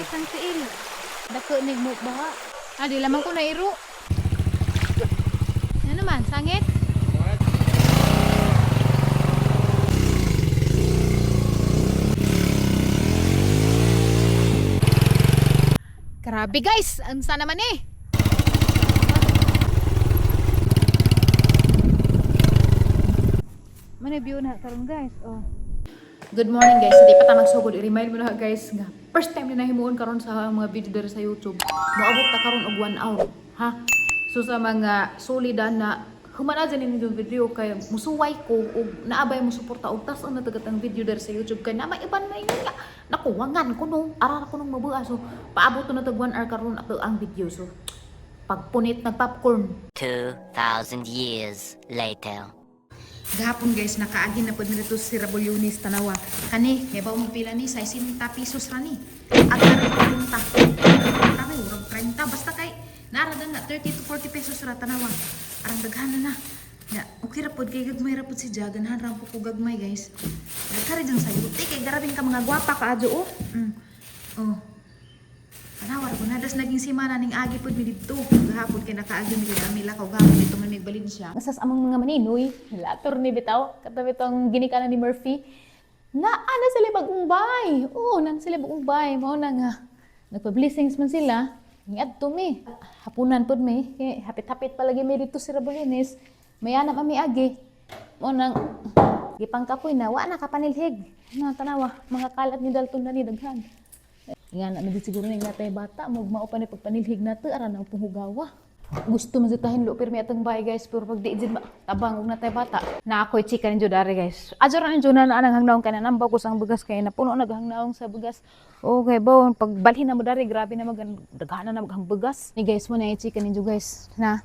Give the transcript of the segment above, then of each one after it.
isang tiil. Dako nig mo baha. Di lamang ko na iro. Ano naman, sangit? Grabe guys, ansa naman eh. Mana view na karon guys. Oh. Good morning guys. Di pa ta magsugod. I-remind mo na guys nga first time na nahimuon karon sa mga video diri sa YouTube. Moabot ta karon og 1 hour, ha? So sa mga solidan na humana dyan yung video kay musuway ko og naabay mo suporta og tas ang natagatang video diri sa YouTube kay na may iban na yun nga. Nakuwangan ko nung ara ko nung mabuha. So paabot na tag 1 hour karon ato ang video. So pagpunit ng popcorn. 2,000 years later. Gahapon guys, nakaagi na po nito si Rabulyonis tanawa. Kani, yabaw mo pila ni, 60 pesos ra ni. Aga rin 30. Tama, urang 30. Basta kay, naaradan na 30 to 40 pesos ra tanawa. Arang daghan na. Ya, okay ra pod kay gagmay ra pod si Ja, ganahan ra po ko gagmay guys. Nagkari dyan sa yuti, kay garabing ka mga gwapa ka adyo, oh. Oh. Tanawa ko na, das naging simana ning agi pod mi dito. Gahapon kay nakaagi mi kay lakaw gahapon dito man mig Valencia. Nasas among mga maninoy, lator ni bitaw, katabi tong ginikanan ni Murphy. Ana sila bagong bay. Oo, nan sila bagong bay. Mao na nga. Nagpa-blessings man sila. Ngadto mi. Hapunan pod mi. Kay hapit-hapit palagi mi dito si Rabulines. Mayanam ami agi. Mao nang gipangkapoy na wa na kapanilhig. Na tanawa, mga kalat ni Dalton na ni daghan. Nga na siguro ning natay bata mao pa ni pagpanilhig nato ara na punghugawa. Gusto man zutahin lo pirmi atong bay guys pero pag di jud tabang og natay bata. Na ako'y chika ninyo dari guys. Adyo ra ninyo na anang hangnaong kana namba ko sang bugas kay napuno naghangnaong sa bugas. Okay ba pagbalhin na mo dari grabe na daghanan na maghang bugas. Ni guys mo na chika ninyo guys na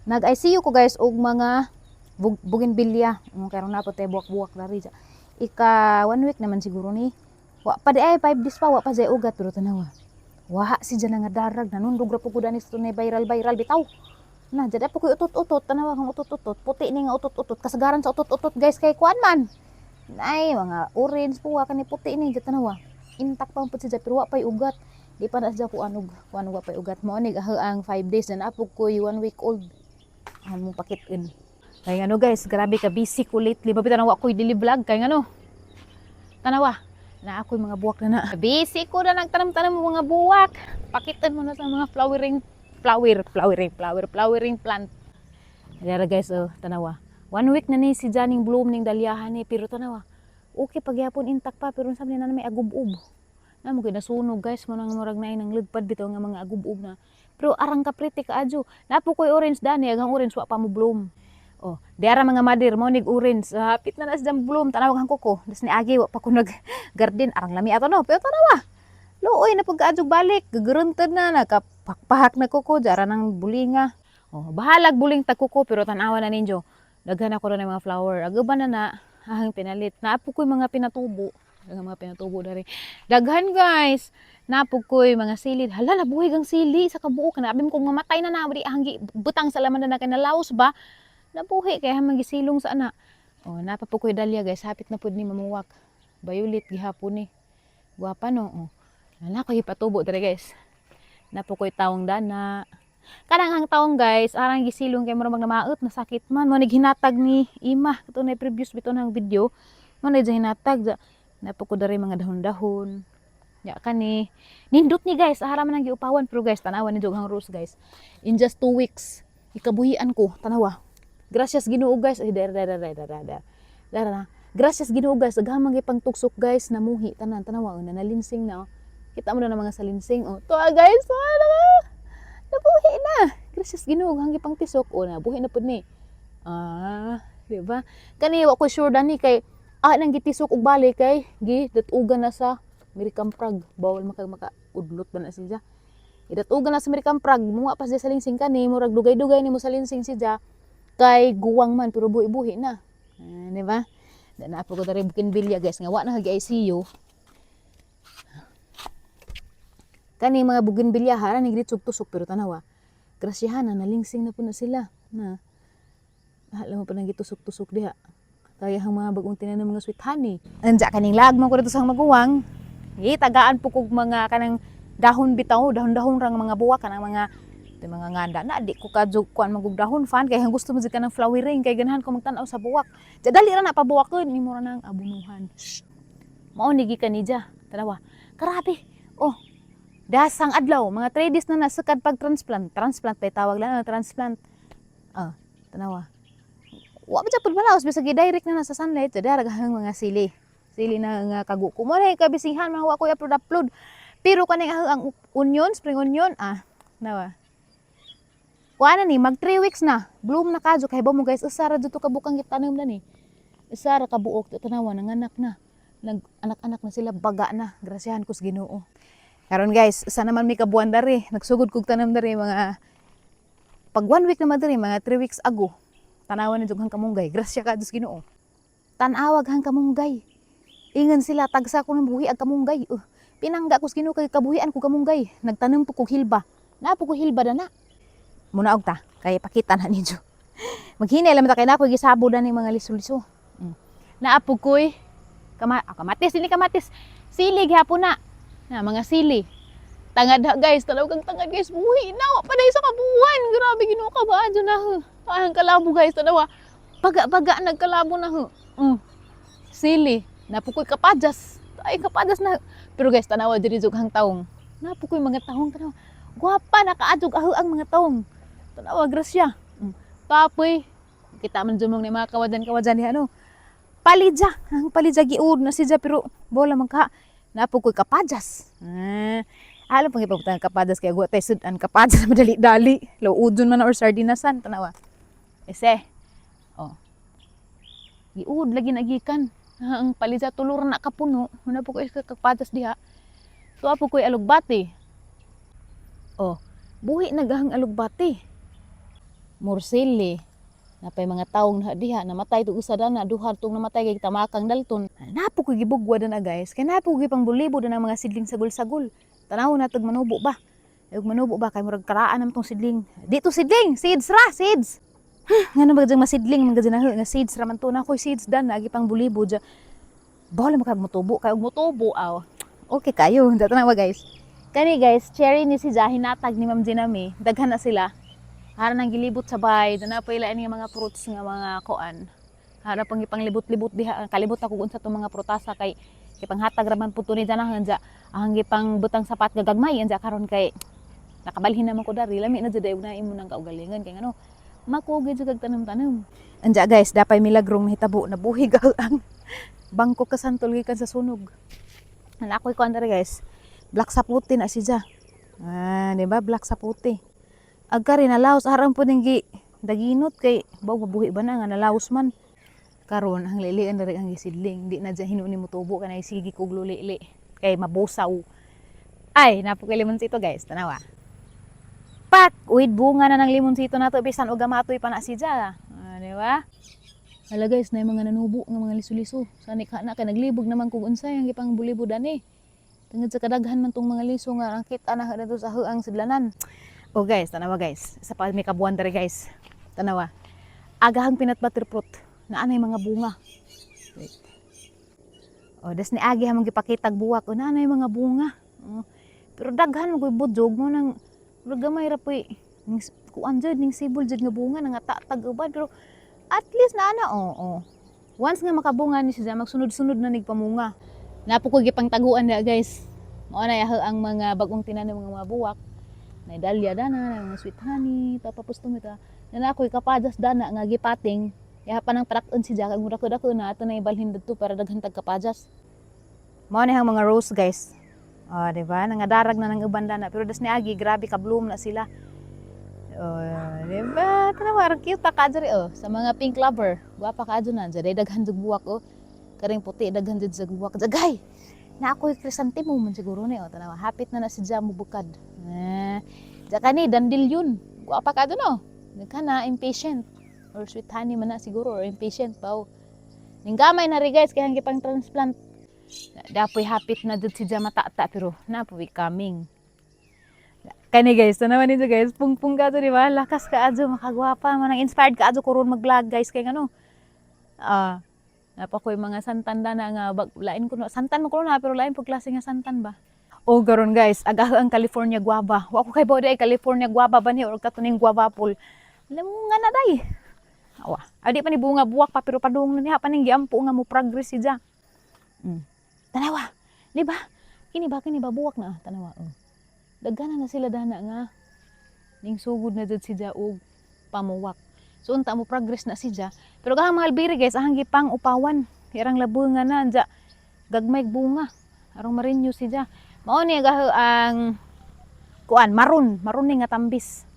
nag-ICU ko guys og mga bougainvillea. Karon na po tay buwak-buwak dari. Ika 1 week naman siguro ni. Wa pa di ay 5 days pa wa pa jay ugat pero tanawa. Waha si dyan nga darag nanundog ra po ko danis to na viral bitaw. Na jada po ko utot-utot tanawa kang utot-utot puti ni nga utot-utot kasagaran sa utot-utot guys kay kuan man. Ay mga orange po wa kani puti ni jada tanawa. Intact pa pud si jada pero wa pay ugat. Di pa na siya ko anog wa pay ugat mo ni ang 5 days na apog ko 1 week old. Amo pakitin. Kay ano guys grabe ka busy ko lately babita na wa koy daily vlog kay ano. Tanawa na ako'y mga buwak na na. Busy ko na nagtanam-tanam mga buwak. Pakitan mo na sa mga flowering plant. Dara guys, oh, tanawa. 1 week na ni si Janing bloom ning dalyahan ni pero tanawa. Okay pagyapon intact pa pero sabi na may agub-ub. Na mo nasunog guys mo nang murag na nang lugpad bitaw nga mga agub-ub na. Pero arang ka pretty ka adyo. Napo koy orange dani agang orange wa pa mo bloom. Oh, diara mga madir mo nig orange. Hapit na nas jam bloom tanawag hang kuko. Das ni agi wa pa ko nag garden arang lami ato no. Pero tanawa. Looy na pagkaadjog balik, gagurunted na nakapakpahak na kuko diara nang bulinga. Oh, bahalag buling tag kuko pero tanawa na ninyo. Daghan ako na mga flower. Agaban na ahang pinalit. Naapo koy mga pinatubo. Daghang mga pinatubo dari. Daghan guys. Naapo koy mga silid. Hala nabuhig ang sili sa kabuok na abim kong mamatay na di ahang butang sa laman na kinalaos ba. Nabuhi kaya magisilong sa ana. Oh, napapukoy dalya guys, hapit na pud ni mamuwak. Violet gihapon ni. Guwapa no. Oh. Nala ko ipatubo dere guys. Napukoy tawong dana. Kanang hang tawong guys, arang gisilong kay murag namaot na sakit man. Mo hinatag ni ima. Ito na previous biton hang video. Mo na hinatag. Napuko dere mga dahon-dahon. Ya kani. Nindot ni guys, ara man ang giupawan pero guys, tanawan ni joghang rose guys. In just 2 weeks, ikabuhian ko, tanawa. Gracias Ginoo guys. Ay dara. Gracias Ginoo guys. Aghamang gipang tuksok guys namuhi tanan tanawa na nalinsing na. Oh. Kita mo na mga salinsing oh. Tuwa guys. Nabuhi na. Gracias Ginoo hanggi pang tisok oh nabuhi na pud ni. Di ba? Kani wa ko sure dani kay nang gitisok og balik kay datugan na sa American Prague. Bawal maka udlot ba na siya. Idatugan na sa American Prague. Muwa pa sa salinsing kani murag dugay-dugay ni mo salinsing siya. Kay guwang man pero buhi-buhi na. Di ba? Na po ko dari bougainvillea guys nga wa na hagi-ICU. Kani mga bougainvillea ha ni tusok pero tanawa. Grasyahan na nalingsing na po na sila. Na alam mo pa nang gitusok-tusok diha. Kaya ang mga bagong tinanom mga sweet honey. Anja kaning lagman ko dito sa maguwang. Tagaan po kog mga kanang dahon bitaw, dahon-dahon rang mga buwak kanang mga nganda na di ko kadjog kuan magug dahon fan kay gusto mo jud ka ng flowering kay ganahan ko magtan-aw sa buwak. Ja dali ra na pabuwakon nimo ra nang abunuhan. Mao ni gikan ni ja. Tanawa. Grabe. Oh, dasang adlaw mga 3 days na nasukad pag transplant. Transplant pay tawag lang na transplant. Tanawa. Wa ba pud malaos bisag direct na sa sunlight sa hang mga sili. Sili na nga kagu ko mo kabisihan mahuwa ko upload. Pero kaning ang onion, spring onion nawa. Kuana ni mag 3 weeks na. Bloom na kadyo kay ba mo guys usara jud to kabukang gitanom na ni. Usara ka buok tanawa nanganak na. Nag-anak-anak na sila baga na. Grasyahan ko sa Ginoo. Karon guys, sa naman mi kabuan dari, nagsugod kog tanom dari mga pag 1 week na madari mga 3 weeks ago. Tanawan na jud hang kamunggay. Grasya ka sa Ginoo. Tanawag hang kamunggay. Ingon sila tagsa ko ng buhi ag kamunggay. Pinangga ko sa Ginoo kay kabuhian ko kamunggay. Nagtanom po kog hilba. Napo ko hilba dana. Muna og ta kay pakita na ninyo. Maghinay lang ta kay nako gisabo na ni mga liso-liso. Naapog koy kamatis ini kamatis. Sili gyapon na. Na mga sili. Tangad guys, talaw kang tangad guys. Buhi na wa pa dai sa kabuhan. Grabe Ginoo ka ba adyo na. Ang kalabo guys tanawa. Paga nagkalabo na Sili. Napukoy kapadas. Ay kapadas na. Pero guys tanawa diri jug hang taong. Napukoy mga taong tanawa. Guwapa nakaadjog ang mga taong. Tanawa grasya. Papoy. Kita man jumong ni mga kawadan-kawadan ni Palidja. Ang palidja giud na siya pero bola man ka. Napukoy kapadas. Alam pang ipabutang kapadas kaya guwa tayo sudan kapadas madali-dali. Lauudon man or sardinasan tanawa. Ese. Giud lagi nagikan. Ang palidja tulur na kapuno. Napukoy kapadas diha. So apukoy alugbati. Buhi nagahang alugbati. Morsili. Napay mga taong diha namatay to usa na duha tong namatay kay tamakang dalton. Napo ko gibugwa na guys. Kay napo ko pang bulibo na mga sidling sagol-sagol. Tanaw na tag manubo ba. Ug manubo ba kay murag karaan nam tong sidling. Dito sidling, seeds ra, seeds. Ngano ba jang masidling mga ganaho nga seeds ra man to na koy seeds dan agi pang bulibo ja. Bawal makag motubo kay og motubo Okay kayo, dato na ba guys. Kani guys, cherry ni si Jahin natag ni Ma'am Jinami. Daghan na sila. Hara nang gilibot sa bay, na pa ila ini mga fruits nga mga kuan. Hara pang ipanglibot-libot diha, kalibot ako unsa tong mga prutasa kay ipanghatag ra man puto ni danahan ja. Ang gipang butang sapat gagagmay anja karon kay nakabalhin naman ko dari lami na jud ay una imo nang kaugalingon kay ngano. Makugid jud kag tanom-tanom. Anja guys, dapay milagrong hitabo na buhig ang bangko kasantol gikan sa sunog. Ana ako'y kuan dari guys. Black sa puti na siya. Di ba? Black sa puti. Agkari nalaos aram po ning daginot kay baw mabuhi ba na nga nalaos man. Karon ang lilian na rin ang gisidling. Di na dyan hinuni mo tubo ka na isigi kog luli kay mabusaw. Ay, napukay limonsito guys. Tanawa. Pak! Uwid bunga na ng limonsito na to. Bisan o gamatoy pa na siya. Di ba? Hala guys, na yung mga nanubo ng mga liso-liso. Sanik na kay naglibog naman kung unsay ang gipang bulibudan Tungod sa kadaghan man tong mga liso nga ang kita na dito sa ang sidlanan. Guys, tanawa guys. Sa pa may kabuan dere guys. Tanawa. Agahang peanut butter fruit na anay mga bunga. Wait. Das ni agi hamong gipakitag buwak na anay mga bunga. Pero daghan mo koy budyog mo nang gamay ra poy. Kuan jud ning sibol jud nga bunga nga tatag ubad pero at least na ana Once nga makabunga ni siya magsunod-sunod na nigpamunga. Napo ko gipang taguan na guys. Mao na ang mga bagong tinanim mga buwak. Na dalya dana, mga sweet honey, tapos tumita. Na ako'y kapadas dana nga gipating. Kaya pa nang parakon si Jack, mura-ko na ato na ibalhin dito para daghan tag kapadas. Mao ni ang mga rose guys. Di ba? Nangadarag na ng uban dana pero das ni agi grabe ka bloom na sila. Di ba? Tanawa cute ta kadiri sa mga pink lover. Guwapa ka adyo na, dyan daghan jud buwak karing puti daghan jud sa buwak jagay na ako'y chrysanthemum man siguro ni tanawa hapit na si Jam bukad jaka ni dandelion guwapa ka no nagkana impatient or sweet honey man na siguro or impatient pao ning gamay na ri guys kay hanggi pang transplant dapoy hapit na jud si Jam mata-ta pero napoy coming kani guys tanawa ninyo guys pungpung ka to di ba lakas ka adyo makagwapa man inspired ka adyo kuron mag-vlog guys kay ngano Napakoy mga santan na nga lain ko santan ko na pero lain pag klase nga santan ba. O garon guys, agaho ang California guava. Wa ko kay boday California guava ba ni or katuning guava apple. Alam mo nga na day. Awa, adi pa ni bunga buwak pa pero padung na niya pa ning giampo nga mo progress siya. Tanawa. Di ba? Kini ba buwak na tanawa. Dagana na sila dana nga ning sugod na jud siya og pamuwak. So unta mo progress na siya. Pero kahang mga albiri guys, ahang gipang upawan. Irang labo nga na anja gagmay bunga. Arong marinyo siya. Mao ni agaho ang kuan maroon ni nga tambis.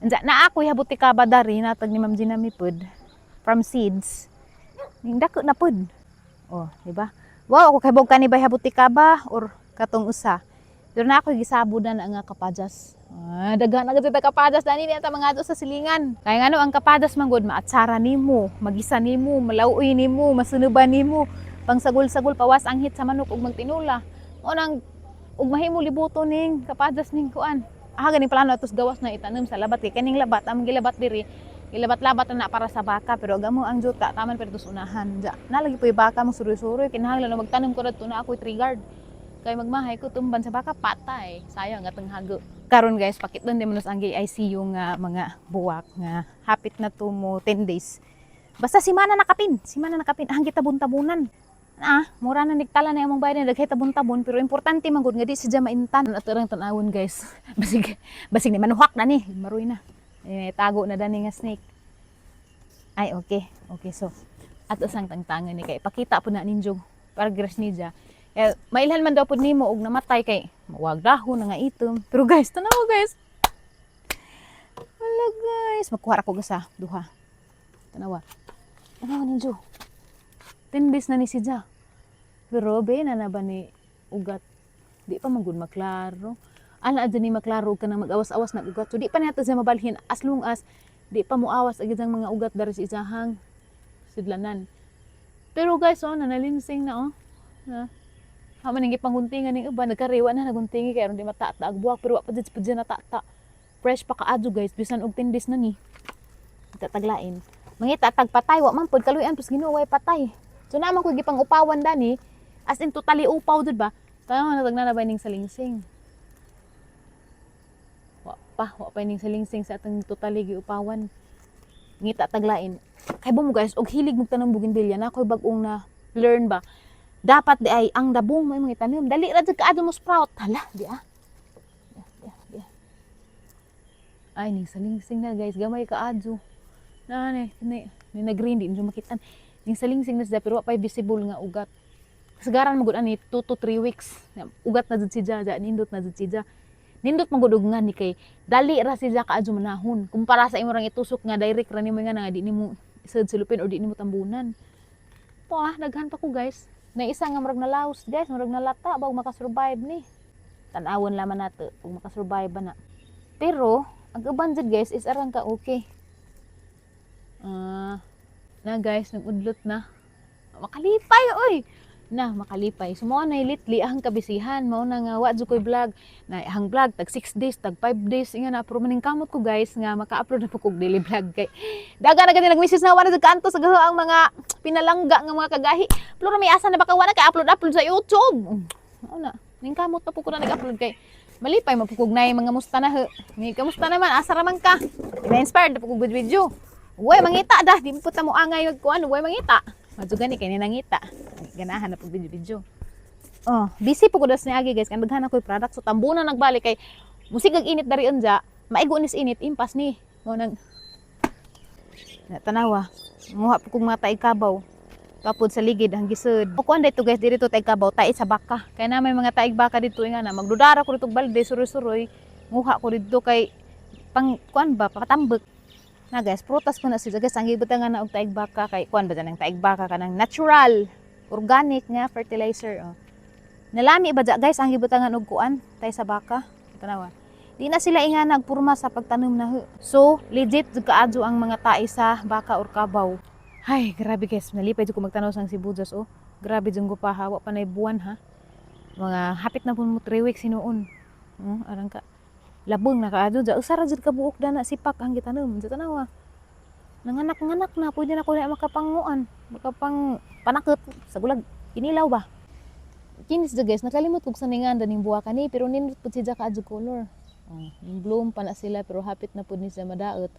Anja na ako habuti ka badari natag ni Ma'am Gina Mipod from seeds. Ning dako na pud. Oh, di ba? Wow, ako kay bog kanibay habuti ka ba or katong usa. Pero na ako gisabod na nga kapadas. Daghan na gid ta kapadas dani ni ta mga ato sa silingan. Kaya ngano ang kapadas manggod maatsara nimo, magisa nimo, malauoy nimo, masunuban nimo, pangsagol-sagol pawas ang hit sa manok ug magtinula. O nang ug mahimo libuto ning kapadas ning kuan. Ganing plano atos gawas na itanom sa labat kay kaning labat ang gilabat diri. Gilabat-labat na para sa baka pero agamo ang juta taman pero tus unahan. Ja, nalagi po baka mo suroy-suroy kinahanglan na magtanom ko dito na ako trigard. Kay magmahay ko tumban sa baka patay. Sayang atong hago. Karon guys, pakitton di manos ang ICU nga mga buwak nga hapit na to mo 10 days. Basta simana nakapin ang gitabon-tabunan. Mura na nigtala na imong bayad na daghay tabon-tabon pero importante man gud nga di siya maintan. Aturang tan-awon guys. Basig ni manuhak na ni, maroy na. Tago na dani nga snake. Ay okay. Okay so ato sang tangtangan ni kay pakita po na ninyo progress niya. Mailhan man daw po nimo og namatay kay mawag dahon na nga itom. Pero guys, tanaw guys. Wala guys, magkuha ako sa duha. Tanawa. Tanawa ninyo. 10 days na ni siya. Pero be na ba ni ugat. Di pa magud maklaro. Ana adto ni maklaro ka nang mag-awas-awas na ugat. So di pa nato siya mabalhin as long as di pa muawas agad ang mga ugat dari sa isahang sidlanan. Pero guys, nanalinsing na Haman nang ipanguntingan ning uban nagkariwa na naguntingi kay aron di matata ag buwak pero wa pa jud natata. Fresh pa kaadto guys bisan og 10 days na ni. Tataglain. Mangita tagpatay wa man pud kaluyan pus Ginoo way patay. So naman ko gipang upawan dani as in totally upaw jud ba? Tayo natagna na ba ning salingsing. Wa pa ning salingsing sa atong totally giupawan. Ngita taglain. Kay mo guys og hilig mo tanom bougainvillea na koy bag-ong na learn ba. Dapat di ay ang dabong may mga tanom. Dali ra jud kaadto mo sprout. Hala, di. Ay ning salingsing na guys, gamay kaadto. Ni nag-green din mo makitan. Ning salingsing na siya pero wa pay visible nga ugat. Kasagaran mo gud ani 2 to 3 weeks. Ugat na jud siya, nindot na jud siya. Nindot magudog nga ni kay dali ra siya kaadto manahon. Kumpara sa imo rang itusok nga direct ra nimo nga di nimo isad silupin or di nimo tambunan. Daghan pa ko guys. Na isa nga murag nalaos guys, murag nalata bag makasurvive ni. Tan-awon laman nato kung makasurvive ba na. Pero ang uban jud guys is arang ka okay. Na guys, nag-udlot na. Makalipay oy. Makalipay. Sumo na litli ang kabisihan mao na nga wa jud koy vlog. Na ang vlog tag 6 days, tag 5 days nga na pero maning kamot ko guys nga maka-upload na po kog daily vlog kay. Daga na gani nag-message na wala jud kanto sa gaho ang mga pinalangga nga mga kagahi. Pero may asa na baka wala kay upload sa YouTube. Mao na. Ning kamot na po ko na nag-upload kay malipay mapukog na mga musta na. Ni kamusta naman asa ra man ka? Na-inspired na po kog video. Uy, mangita dah, di mo puta mo angay kuan, uy mangita. Madto gani kay ni nangita. Ganahan na pag video. Busy po ko das ni agi guys, kan daghan ako product so tambunan nagbalik kay musig ag init dari unja, maigo nis init impas ni. Mo nang tanawa. Muha po kong mata ikabaw. Tapod sa ligid ang gisod. Kuan dito guys, dito tay kabaw, tay sa baka. Kay na may mga taig baka dito nga na magdudara ko dito balde suroy-suroy. Muha ko dito kay pang kuan ba patambek. Na guys, prutas ko na siya guys, ang gibutangan na og taig baka kay kuan ba dyan ang taig baka kanang natural, organic nga fertilizer. Nalami ba dyan guys, ang gibutangan og kuan, tay sa baka. Tanawa. Di na sila inga nagpurma sa pagtanom na. So, legit kaadyo ang mga tae sa baka or kabaw. Ay, grabe guys, nalipay jud ko magtanaw sang sibuyas Grabe jud ko pa hawa pa nay buwan ha. Mga hapit na po mo 3 weeks hinuon. Arang ka. Labong na kaadyo dyan. Usara dyan kabuok na na sipak ang gitanom. Dyan tanawa. Nanganak-nganak na. Pwede na ko na makapanguan. Makapang panakot. Sa gulag. Inilaw ba? kinis da guys, nakalimot kog sa ningan ning buwa kani pero nindot pud siya kaadyo color. Oh, yung bloom pa na sila pero hapit na pud ni siya madaot.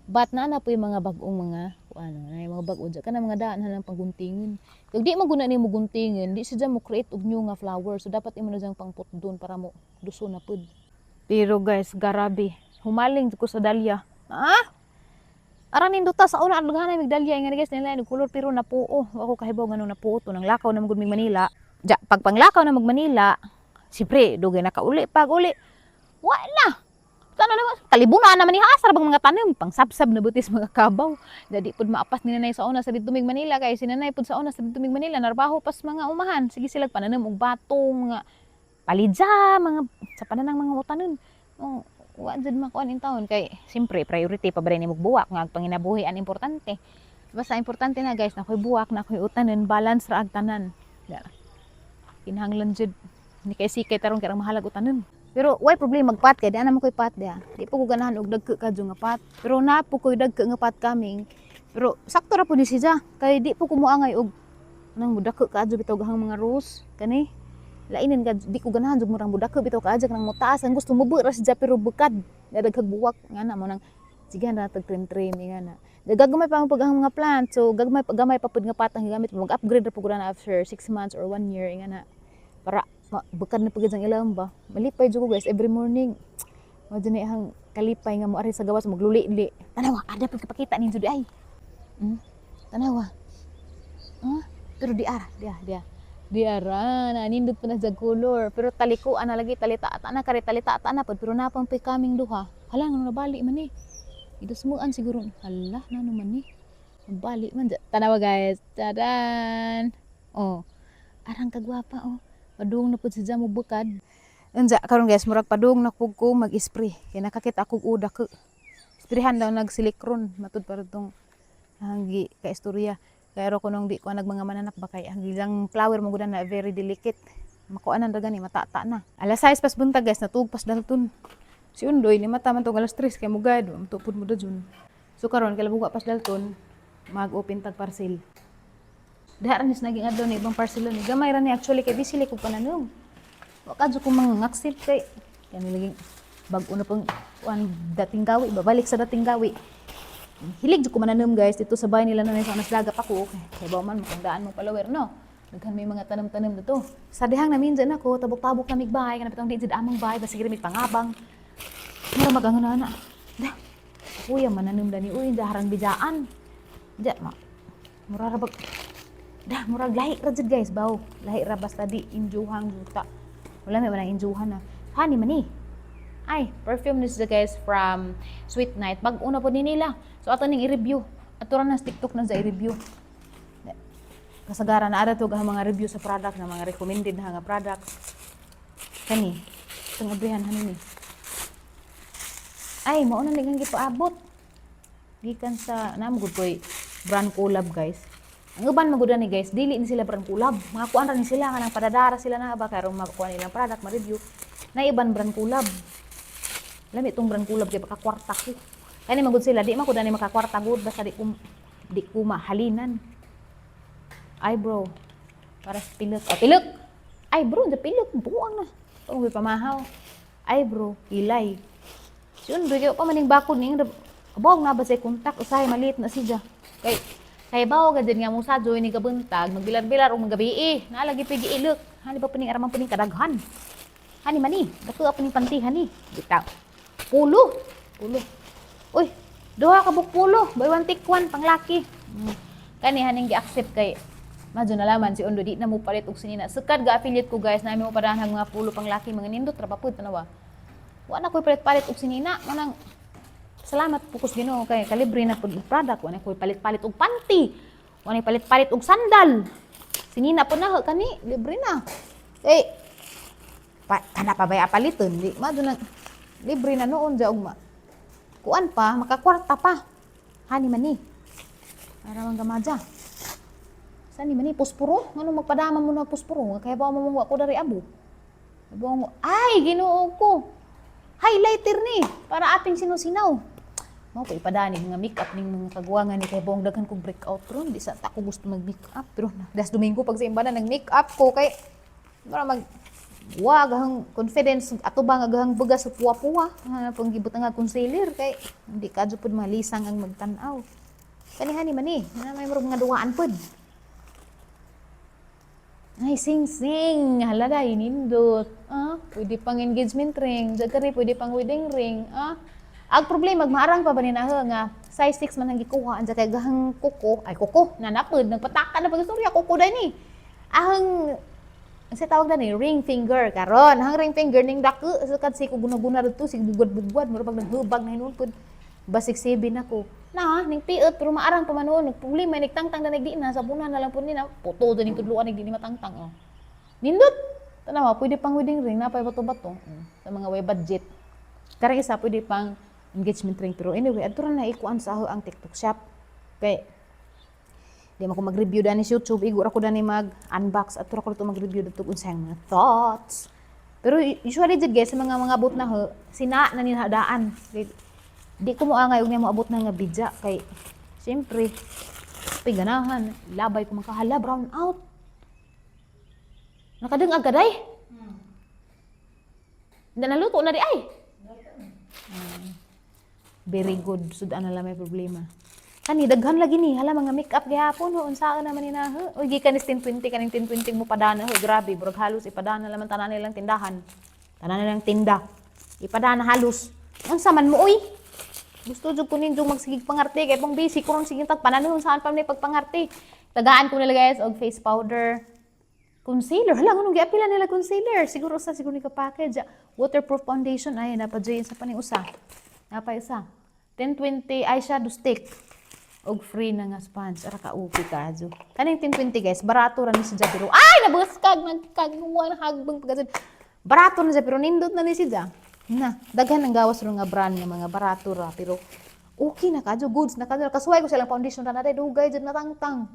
But na po yung mga bagong mga ano, na yung mga bag-o dyan. Kana mga daan halang pangguntingin. Kag di maguna ni mo guntingin, di siya mo create og new nga flower. So dapat imo na diyang pangput doon para mo duso na pud. Pero guys, garabi. Humaling ko sa dalya. Ah! Aran ninduta sa una adlungan mig dalya nga guys nila ni color pero napuo. Ako kahibaw ngano napuo to nang lakaw na magud mig Manila. Ja, pag panglakaw na mag Manila, siyempre dugay na kauli pag uli. Wala. Sana naman, kalibunan naman ni Hasar bang mga tanim, pang sabsab na butis mga kabaw. Jadi pud maapas ni nanay sa una sa dito mig Manila kay si nanay pud sa una sa dito mig Manila narbaho pas mga umahan. Sige sila pananim og batong, mga palidza, mga sa pananang mga utanon. Wa jud makuan in taon kay simpre priority pa ba ni buwak nga panginabuhi an importante. Basta importante na guys na koy buwak na koy utanon balance ra ag tanan. Kinahanglan jud ni kay sikay tarong kay mahalag utanon. Pero why problem magpat kay di ana mo koy pat dia. Di po ko ganahan og dagko kadyo nga pat. Pero na po koy dagko nga pat kaming. Pero sakto ra po ni siya kay di po ko moangay og nang dagko kadyo bitaw gahang mga rose kani. Lainin ka di ko ganahan jud murang dagko bitaw kaadyo nang motaas ang gusto mo ra siya pero bukad. Daghag buwak nga na mo nang sige na tag trim nga na. Gagmay pa ang paghang mga plant. So gagmay pa pud nga pat ang gamit mo. Mag-upgrade ra pud na after 6 months or 1 year nga na. Para bukad na pagad ang ilang ba. Malipay jud ko guys every morning. Mo din ang kalipay nga mo ari sa gawas magluli-li. Tanawa, ada pud kapakita ninyo di ay. Tanawa. Pero di ara na nindot pa na sa color. Pero talikuan na lagi talita at ana kare talita at ana pud pero napang pay kaming duha. Hala nga nabali man ni. Idusmuan siguro. Hala na naman ni. Nabali man. Tanawa guys. Tadan. Oh. Arang kagwapa oh. Padung na pud siya mo bukad. Unsa karon guys, murag padung na pug ko mag-spray. Kay nakakita ako uda ko. Sprayhan daw nagsilikron matud para tong hanggi ka istorya. Kay ro kunong di ko nag mga mananap ba kay ang ilang flower mo gud na very delicate. Makuanan ra gani matata na. Alas 6 pas buntag guys, natugpas dalton. Si Undoy ni mata man tong alas 3 kay mugad, tupod mo dajun. So karon kay labuga pas dalton, mag-open tag parcel. Dahara nis naging adlaw ni ibang parcel ni gamay ra ni actually kay bisili ko pananom. Wa kadyo ko mangaksit kay kani laging bag-o na pang dating gawi, babalik sa dating gawi. Hilig jud ko mananom guys dito sa bahay nila nanay sa naslagap ako. Kay ba man makandaan mo palawer no. Daghan may mga tanom-tanom dito. Sa dihang namin dyan ako, tabok-tabok na migbay, kanapit ang di dyan amang bahay, basta mig pangabang. Mura magangan na. Dah, kuya mananom da ni uy, daharang bijaan. Diyan, mura rabag. Dah, murag lahi ra jud guys, baw. Lahi ra basta di injuhang juta. Wala may manang injuhan na. Hani man ni. Ay, perfume nis guys from Sweet Night. Bag una po ni nila. So ato ning i-review. Ato ra na sa TikTok na sa i-review. Kasagaran na ada to mga review sa product na mga recommended na nga products. Kani, itong abrihan hani ni. Ay, mao na nigang gipaabot. Gikan sa namugod koy brand collab guys. Ang uban magudan ni guys, dili ni sila brand collab. Mga kuan ra ni sila nga nang padadara sila na ba karon makuha nilang product ma-review. Na iban brand collab. Lami itong brand collab kay baka kwarta ko. Kani magud sila di man ko dani makakwarta gud basta di ko mahalinan. Eyebrow para sa pilot. Pilot. Eyebrow the pilot buang na. Tong pamahaw. Eyebrow kilay. Yun do pa maning bakod ning abog na ba say kontak usahay maliit na siya. Kay bawo gadin nga mo sa joy ni gabuntag magbilar-bilar og magabi naalagi pigi ilok. Hani ba puning aramang puning kadaghan. Hani mani, dako pa ning pantihan ni. Bitaw. Pulo. Uy, duha ka buk pulo, buy one take one panglaki. Kani haning gi-accept kay madyo nalaman si Undo di na mo palit og sinina. Sukad ga affiliate ko guys na mo padahan mga pulo panglaki mga nindot ra pa pud tanawa. Wa na koy palit og sinina, manang salamat pukus Ginoo kay kalibre na pud product, wa na koy palit-palit og panty. Wa na palit-palit og sandal. Sinina po na kani, libre na. Kana pa ba paliton di madyo na libre na noon ja og kuan pa makakwarta pa. Hani man ni. Para man gamaja. Sani man ni puspuro? Ngano magpadama mo na puspuro? Kaya ba mo ko dari abo? Ay, Ginoo ko. Highlighter ni para ating sinusinaw. Mao ko ipadani mga makeup ning mga kagwangan ni kay bong daghan kog breakout ron di sa ta ko gusto mag makeup pero das Domingo pag sa imbana nag makeup ko kay Mura mag wa gahang confidence ato ba nga gahang buga sa puwa-puwa pang gibot nga concealer kay hindi ka jud pud malisang ang magtan-aw kanihani man ni na may murag nga duwaan pud ay sing hala day nindot pwede pang engagement ring jagari pwede pang wedding ring ag problema magmaarang pa ba ni na nga size 6 man ang gikuha anja kay gahang kuko nanapod nagpataka na pag istorya kuko day ni ahang kasi tawag na ni ring finger karon hang ring finger ning dako sukad si ko guna-guna dito si bugad-bugad mura pag naghubag na hinuon pud basig 7 ako na ning piot pero maarang pa manon problema ning tangtang na nagdi na sabunan na lang pud ni na puto din tudluan nagdi ni matangtang nindot tanawa pwede pang wedding ring napay bato-bato sa mga way budget karang isa pwede pang engagement ring pero anyway adto ra na ikuan sa ang TikTok shop kay di mo ko mag-review dani sa YouTube, igura ko dani mag-unbox at tura ko dito mag-review dito kung saan mga thoughts. Pero usually dyan guys, sa mga abot na sina na ninadaan. Di ko mo angay, huwag niya mo abot na nga bidya. Kay, siyempre, piganahan, labay ko makahala, brown out. Nakadang agad ay. Hindi naluto na di ay. Very good, sudan na lang may problema. Kani daghan lagi ni hala mga makeup gihapon ho unsaan naman ni na oy gikan is 1020 kaning 1020 mo padana ho grabe burag halos ipadana naman tanan nilang tindahan tanan nilang tinda ipadana halos unsa man mo oy gusto jud ko ninyo magsigig pangarte kay pang busy ko ron sige tag pananon saan pa ni pagpangarte tagaan ko nila guys og face powder concealer hala nganong giapila nila concealer siguro ni ka package waterproof foundation ay napadjay sa paning usa napa isa 1020 eyeshadow stick og free na nga sponge ara ka upi kajo kaning 1020 guys barato ra ni si Jabiro ay nabuskag nagkagnuan hagbang pagkasud barato na siya pero nindot na ni si Ja na daghan ang gawas ro nga brand nga mga barato ra pero okay na kajo goods na kajo kasuway ko silang foundation ra na dugay jud na tangtang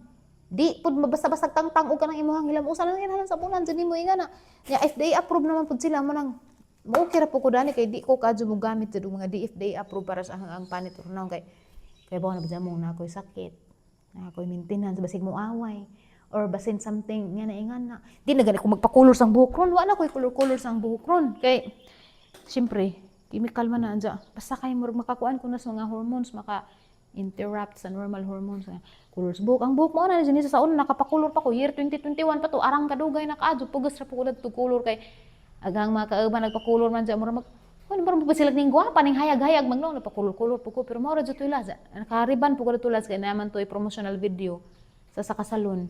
di pud mabasa-basag tangtang og kanang imuhang hilam usa lang yan sa bulan jud nimo ingana nya FDA approve naman pud sila manang okay ra po ko dani kay di ko kajo mo gamit jud mga FDA approve para sa ang panit ro naon kay kaya ba na mo na ako'y sakit, na ako'y maintenance, basig mo away, or basin something, nga na ingan na. Di na gani ko magpakulor sang buhok ron, wala ko'y kulor-kulor sang buhok ron. Kay, siyempre, chemical man na anja. Basta kayo makakuan ko na sa mga hormones, maka-interrupt sa normal hormones. Kulor sa buhok. Ang buhok mo na, dyan sa una, nakapakulor pa ko, year 2021 pa to, arang kadugay na kaadyo, pugas ra po ko na ito kulor kay, agang mga kauban, nagpakulor man dyan, mura ano ba mo sila ning gwapa ning hayag-hayag magno napakulor-kulor po ko pero mao ra jud toy laza nakariban po ko tulas kay naman toy promotional video sa salon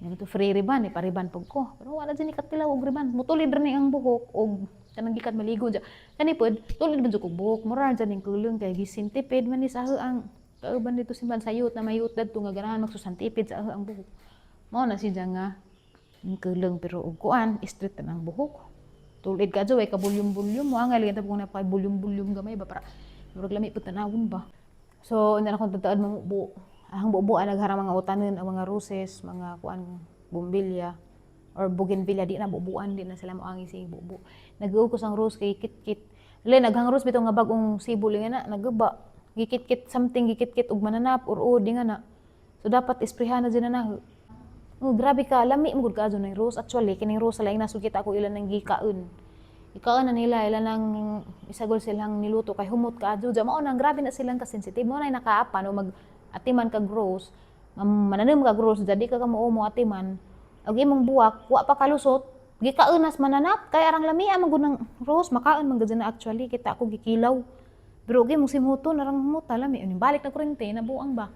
yan to free riban pariban po ko pero wala jud ni katila og riban mutulid ra ni ang buhok og kanang gikan maligo ja kani pod tulid man jud kog buhok mura jud ning kulong kay gisintipid man ni sa ang kauban dito simban sayot na mayut dadto nga ganahan magsusantipid sa ang buhok mao na siya nga kulong pero og kuan straight na ang buhok tulid ka dyan, ka bulyum-bulyum mo. Ang ngayon, tapos kung napaka-bulyum-bulyum gamay ba, para murag lami po tanawon ba. So, hindi na akong tataad mga buo. Ang buo-buo, nagharang mga utanin, ang mga roses, mga kuan, bumbilya, or bougainvillea, di na bubuan, di na sila moangi si buo-buo. Nag-uukos ang rose kay kit-kit. Lay, naghang rose bito nga bagong sibuling na, nagaba. Gikit-kit something, gikit-kit, ug mananap, or di nga na. So, dapat isprehan na dyan na. Oh, grabe ka, lami mo gud ka dyan ng rose. Actually, kining rose lang nasugit ako ilan ng gikaon. Ikaon na nila, ilan ng isagol silang niluto kay humot ka dyan. Mao nang grabe na silang ka-sensitive. Mo na nakaapan o mag-atiman kag rose. Mananim kag rose, jadi ka mo atiman. Og imong buwak, wa pa kalusot. Gikaon nas mananap, kay arang lami amang gud ng rose. Makaon man gud na actually, kita ako gikilaw. Pero og imong simuto, narang humot, lami. Balik na kurente, nabuang ba?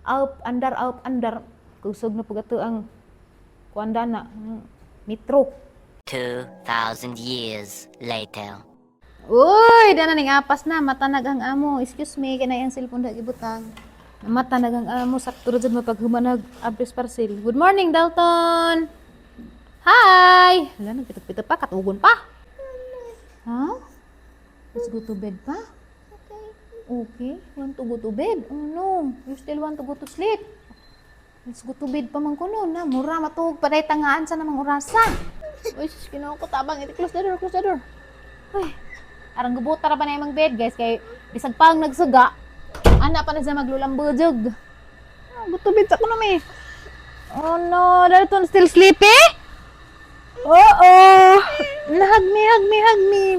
Up, under. Kusog na pagato ang kuanda na metro. 2,000 years later. Uy, dana ning apas na matanag ang amo. Excuse me, kanay ang cellphone da gibutang. Matanag ang amo sakto ra jud mapaghumanag abres parcel. Good morning, Dalton. Hi. Wala nagpitot-pitot pa katugon pa. Ha? Let's go to bed pa. Okay. Want to go to bed? Oh no, you still want to go to sleep? Let's go to bed pa man kuno na. Mura matuog pa day tangaan sa namang orasa. Uy, sus, kinaw ko tabang. Close the door. Uy, arang gubuta ra pa na yung bed, guys. Kay bisag pa ang nagsuga. Ana pa na siya maglulambujog. Go to bed sa kuno, me. Oh no, Dalton still sleepy? Oo! Hug me.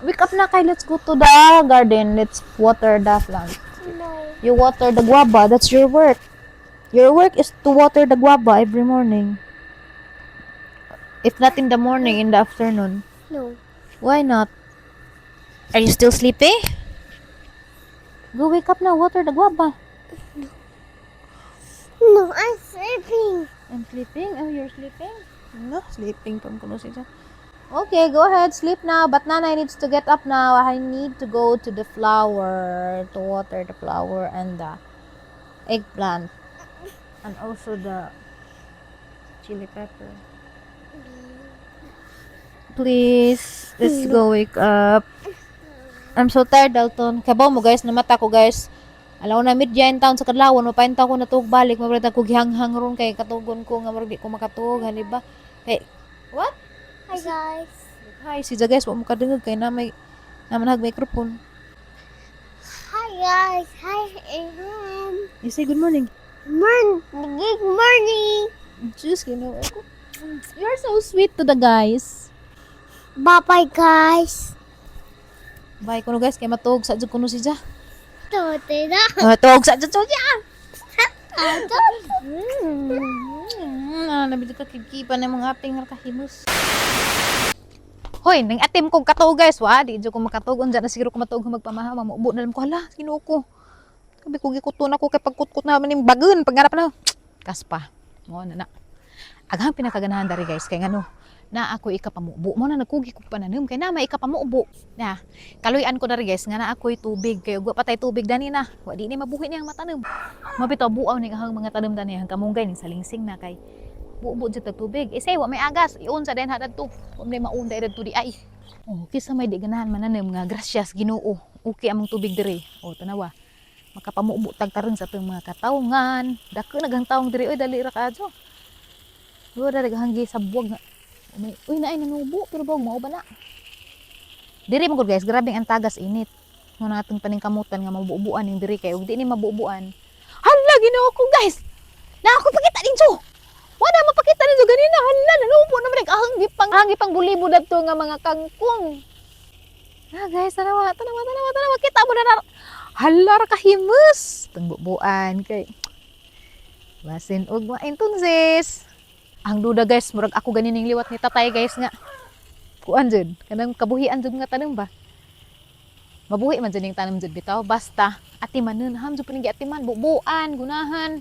Wake up na kay, let's go to the garden. Let's water the plant. No. You water the guava, that's your work. Your work is to water the guava every morning. If not in the morning, in the afternoon. No. Why not? Are you still sleeping? Go wake up now, water the guava. No, I'm sleeping. I'm sleeping? Oh, you're sleeping? No, sleeping pang kuno siya. Okay, go ahead, sleep now. But Nanay needs to get up now. I need to go to the flower to water the flower and the eggplant. And also the chili pepper. Please, let's go wake up. I'm so tired, Dalton. Kabaw mo, guys. Namata ko, guys. Alaw na midya in town sa Kadlawan. Mapainta ko natug balik. Mabrita ko gihanghang ron kay katugon ko. Nga marag di ko makatug. Haliba. Hey, what? Hi guys. Hi, si guys. Wa mo kadungog kay na may naman microphone. Hi guys. Hi everyone. You say good morning. Good morning. Just, you're so sweet to the guys. Bye bye guys. Bye kuno guys kay matug sa jud kuno si Ja. Tote na. Matug sa jud Ja. Ato. Nabili ka kikipan ng mga aping nga kahimus. Hoy, nang atim kong katog guys, wa di jud ko makatug unja na siguro ko matug magpamaha, mamubo na lang ko hala, sino ko. Sabi ko gikuton ako kay pagkutkot na ning bagun pangarap na. Kaspa. Mo na na. Aghang pinakaganahan dari guys kay ngano na ako ikapamubo mo na nagkugi ko pananom kay na may ikapamubo na kaluyan ko dari guys nga na ako'y tubig kay ugwa patay tubig dani na wa di ni mabuhi niyang matanom mabitaw buaw ni ahang mga tanom dani hang kamunggay ning salingsing na kay bubo jud tag tubig isay wa may agas iun sa den hadad to wa may maunda dad to di ay kisa may di ganahan mananom nga gracias Ginoo okay among tubig diri tanawa makapamubo tag taron sa atong mga katawngan dako naghang tawong diri oy dali ra kaadto do dari hanggi sa buwag nga uy naay nanubo pero bawag mao ba na diri man gud guys grabe ang tagas init mo na atong paningkamutan nga mabubuan ning diri kay ug di ni mabubuan hala Ginoo ko guys na ako pakita dinso wala mapakita ninyo ganina hala nanubo na man hangi pang bulibo dadto nga mga kangkong guys tanawa kita mo na hala ra kahimus tungbubuan kay basin og entonces ang duda guys murag ako ganining liwat ni tatay guys nga kuan jud kanang kabuhian jud nga tanom ba mabuhi man jud ning tanom jud bitaw basta atimanon ham jud puning atiman bubuan gunahan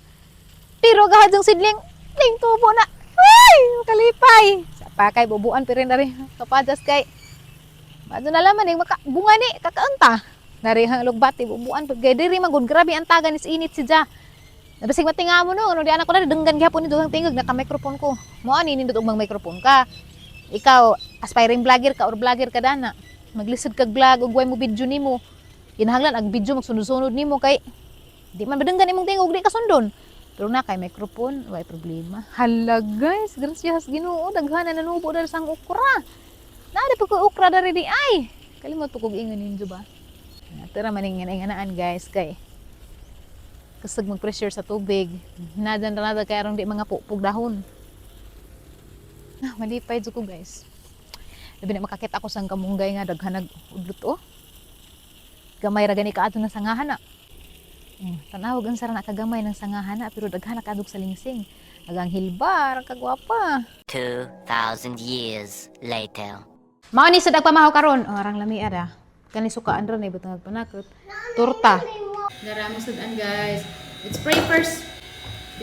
pero gahadjong sidling ning tubo na ay kalipay sa pakay bubuan pero dari kapadas kay badto na laman ning bunga ni kakaunta dari hang lugbati bubuan pag diri man gud grabe ang taga ni init si Ja Nabasig matinga mo no, ano di anak ko na denggan gihapon ni dugang tingog naka-microphone ko. Mo ani nindot og mang microphone ka. Ikaw aspiring vlogger ka or vlogger ka dana. Maglisod kag vlog ug way mo video nimo. Kinahanglan ang video magsunod-sunod nimo kay di man badenggan imong tingog di ka sundon. Pero na kay microphone, way problema. Hala guys, gracias Ginoo, daghan na nanubo dal sang okra. Naada pa ko okra dari di ay. Kalimot ko kog ingon ninyo ba. Tara maning inganaan guys kay kasag mag-pressure sa tubig. Hinadan na kaya ron di mga pupog dahon. Malipay dyan ko guys. Labi na makakita ako sang kamunggay nga daghanag udlot Gamay ra gani kaadto na sangahan na. Tanawag ang sara na kagamay ng sangahan na pero daghan na kaadog sa lingsing. Agang hilbar kagwapa. 2,000 years later. Mao ni sa dagpamahaw karon arang lami ada. Kani sukaan ron ibutang nagpanakot. Torta. Daramo sudan guys. Let's pray first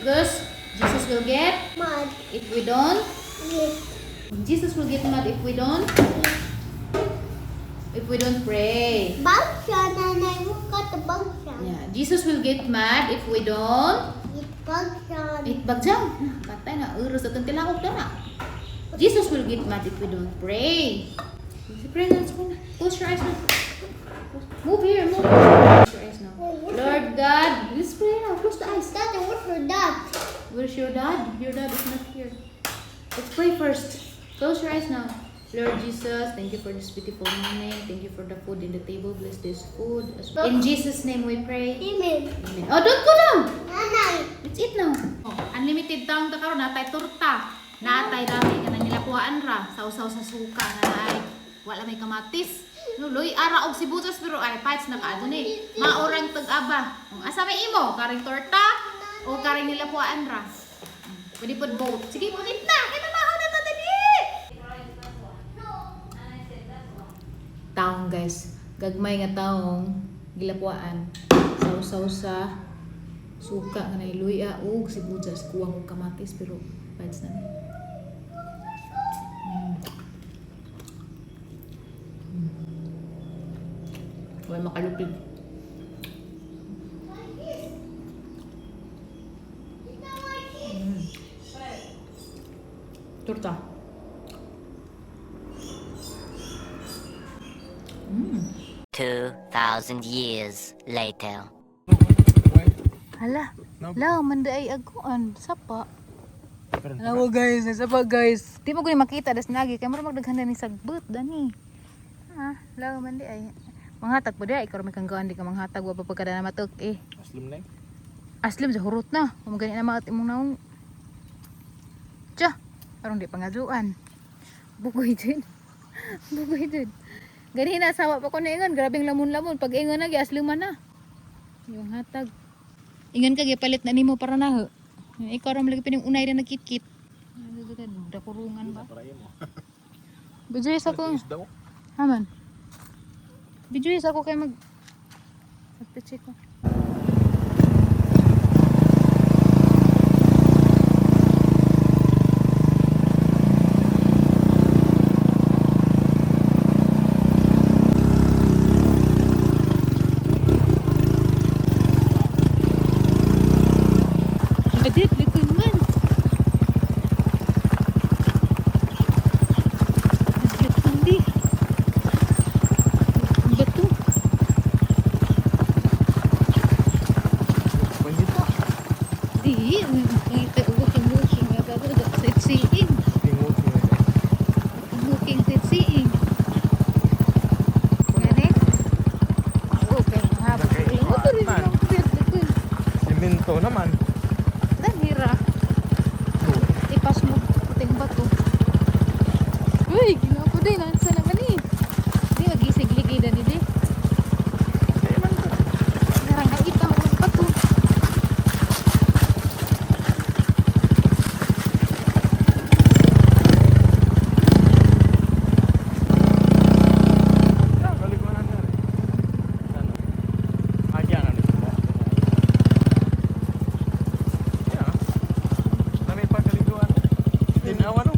because Jesus will get Mad. if we don't. Yes. Jesus will get mad if we don't pray. Bagsya, nanay mo ka ta bagsya. Yeah, Jesus will get mad if we don't Bagsya. eat bagjam. Patay na urus atong tilaok na. Jesus will get mad if we don't pray. Pray na. Close your eyes now. Move here, move. Close your eyes now. Lord God, let's pray now. Close the eyes. Dad, what's for that? Where's your dad? Your dad is not here. Let's pray first. Close your eyes now. Lord Jesus, thank you for this beautiful morning. Thank you for the food in the table. Bless this food. In Jesus' name we pray. Amen. Amen. Oh, don't go down. Nanay. Let's eat now. Oh, unlimited taong ta karon natay torta. Natay dami ka na nilapuan ra sausaw sa suka na ay wala may kamatis. Nuloy ara og sibuyas pero ay parts na kaado ni. Maorang tag-aba. Asa may imo karing torta o karing nilapuan ra. Pwede pod both. Sige, pulit na. Kaya mamahaw na to dali. Taong guys, gagmay nga taong gilapuan. Sausaw sa suka nga nailuya og sibuyas kuwang og kamatis pero parts na ni. Wala makalupig. Torta. 2,000 years later. Hala. Lao, manda ay aguan. Sapa. Alawa guys, sapa guys. Di mo ko ni makita das nagi. Kaya mo magdaghanda ni sagbut, dani. Ha, lao, manda ay. Manghatag po di ay. Ikaw may kanggaan di ka manghatag. Wapa pagkada na matok eh. Aslim na Aslim sa hurot na. Kung ganyan na mga imong naong. Tiya. Parang di pangaduan. Bugoy din. Bugoy din. Ganyan na asawa pa ko na ingon. Grabing lamon-lamon. Pag ingon na, giasluman na. Yung hatag. Ingon ka, gipalit na nimo para na ho. Ikaw ram lagi pining unay na nagkit-kit. Dakurungan ba? Bijoy sa ko. daw. Haman. Bijoy sa ko kay magpitsi ko. Adit, likod man. Adit, hindi. Ang bato. Panjita. Di, ngita walking. Sightseeing. Tingog mo na. Walking, sightseeing. Gani? Oo, kaya mahaba. Ito rin Man. lang. Likod. Simento naman. Danira. Ipas mo puting bato. Uy, ginawa ko din. Saan naman eh? Di, mag-isig-ligay na nila. Hindi man to. Narang nakita mo ng bato. Ah, balik mo na dyan. Ano? Agyan ano mo? Yeah. Dami pa kaliguan. Tinawa no?